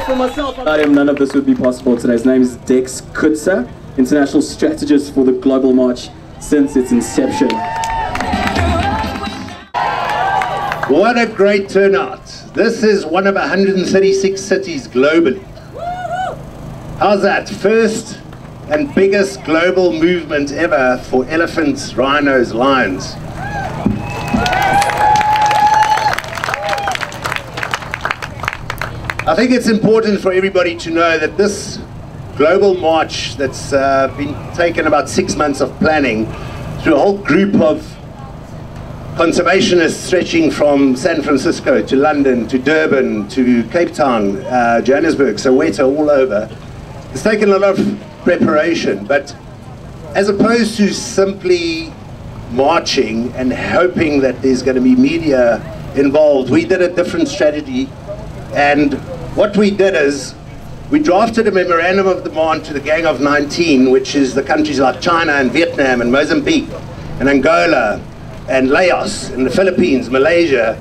for myself. Without him, none of this would be possible today. His name is Dex Kutsa, international strategist for the Global March since its inception. What a great turnout. This is one of 136 cities globally. How's that? First and biggest global movement ever for elephants, rhinos, lions. I think it's important for everybody to know that this global march that's been taken about 6 months of planning through a whole group of conservationists stretching from San Francisco to London to Durban to Cape Town, Johannesburg, Soweto, all over. It's taken a lot of preparation, but as opposed to simply marching and hoping that there's going to be media involved, we did a different strategy. And what we did is we drafted a memorandum of demand to the Gang of 19, which is the countries like China and Vietnam and Mozambique and Angola and Laos and the Philippines, Malaysia,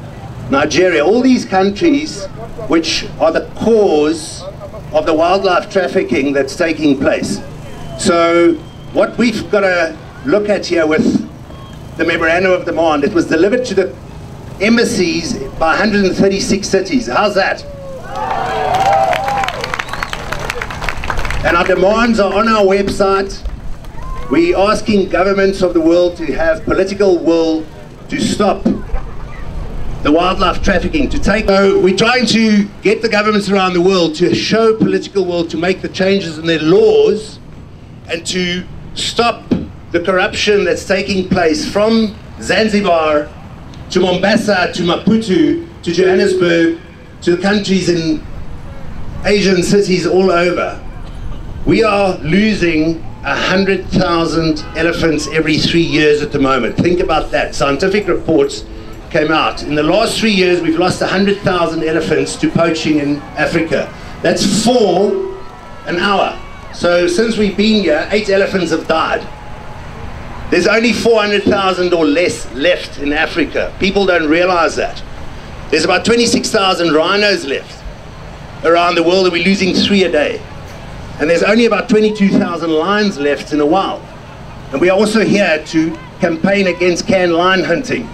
Nigeria, all these countries which are the cause of the wildlife trafficking that's taking place. So what we've got to look at here with the memorandum of demand, it was delivered to the embassies by 136 cities. How's that? And our demands are on our website. We're asking governments of the world to have political will to stop the wildlife trafficking, to take. So we're trying to get the governments around the world to show political will to make the changes in their laws and to stop the corruption that's taking place from Zanzibar to Mombasa to Maputo to Johannesburg to the countries in Asian cities all over. We are losing 100,000 elephants every 3 years at the moment. Think about that. Scientific reports came out. In the last 3 years, we've lost 100,000 elephants to poaching in Africa. That's 4 an hour. So since we've been here, 8 elephants have died. There's only 400,000 or less left in Africa. People don't realize that. There's about 26,000 rhinos left around the world, and we're losing 3 a day. And there's only about 22,000 lions left in the wild. And we are also here to campaign against canned lion hunting.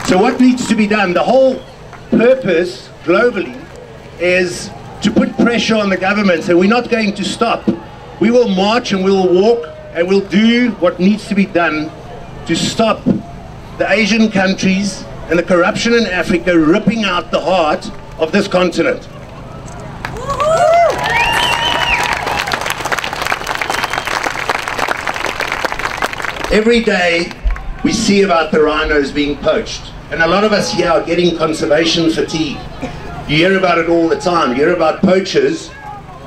So what needs to be done? The whole purpose globally is to put pressure on the governments, and we're not going to stop. We will march and we will walk and we'll do what needs to be done to stop the Asian countries and the corruption in Africa ripping out the heart of this continent. Every day we see about the rhinos being poached, and a lot of us here are getting conservation fatigue. You hear about it all the time. You hear about poachers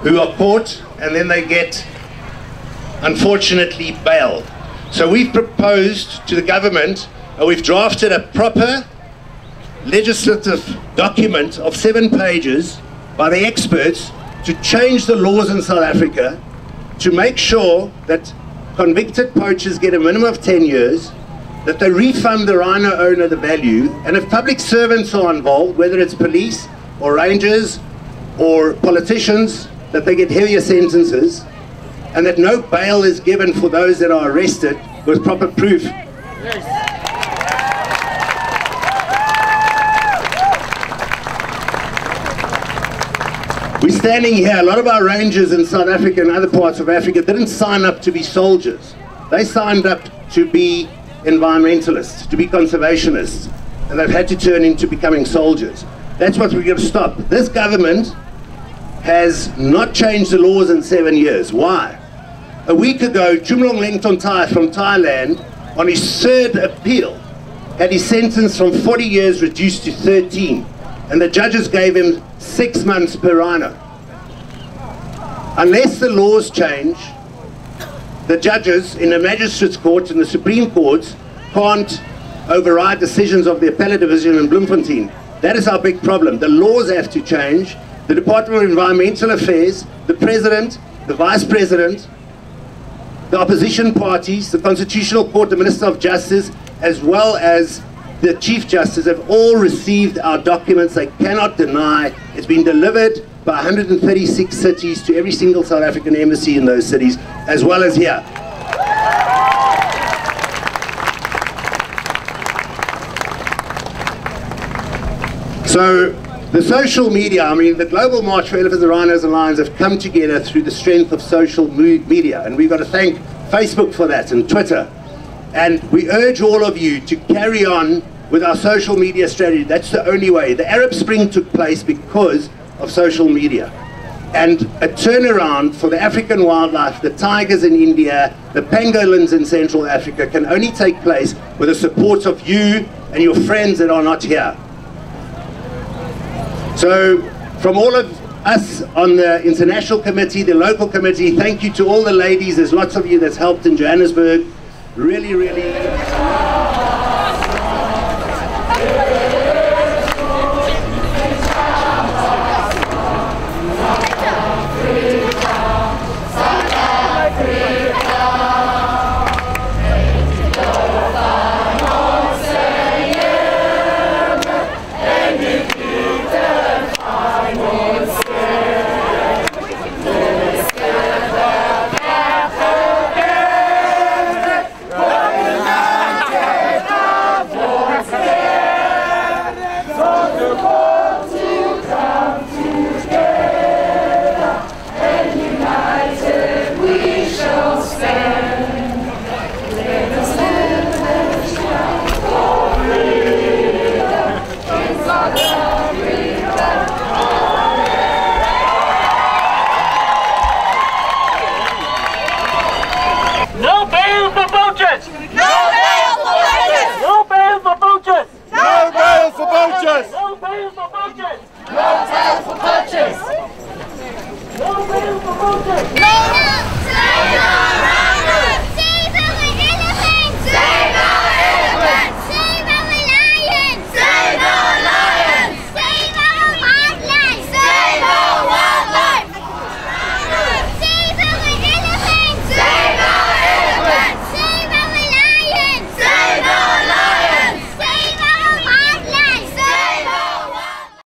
who are caught and then they get, unfortunately, bailed. So we've proposed to the government, we've drafted a proper legislative document of 7 pages by the experts to change the laws in South Africa to make sure that convicted poachers get a minimum of 10 years, that they refund the rhino owner the value, and if public servants are involved, whether it's police or rangers or politicians, that they get heavier sentences, and that no bail is given for those that are arrested with proper proof. We're standing here, a lot of our rangers in South Africa and other parts of Africa didn't sign up to be soldiers. They signed up to be environmentalists, to be conservationists, and they've had to turn into becoming soldiers. That's what we're going to stop. This government has not changed the laws in 7 years. Why? A week ago, Chumlong Lengtontai from Thailand, on his 3rd appeal, had his sentence from 40 years reduced to 13. And the judges gave him 6 months per rhino. Unless the laws change, the judges in the magistrates' courts and the Supreme Courts can't override decisions of the appellate division in Bloemfontein. That is our big problem. The laws have to change. The Department of Environmental Affairs, the President, the Vice President, the opposition parties, the Constitutional Court, the Minister of Justice, as well as the Chief Justice have all received our documents. They cannot deny. It's been delivered by 136 cities to every single South African embassy in those cities, as well as here. So the social media, I mean, the Global March for Elephants and Rhinos and Lions have come together through the strength of social media, and we've got to thank Facebook for that and Twitter. And we urge all of you to carry on with our social media strategy. That's the only way. The Arab Spring took place because of social media. And a turnaround for the African wildlife, the tigers in India, the pangolins in Central Africa, can only take place with the support of you and your friends that are not here. So from all of us on the international committee, the local committee, thank you to all the ladies. There's lots of you that's helped in Johannesburg. Really, really. No bail for poachers! No bail for poachers! No bail for poachers! No bail for poachers! No bail for poachers!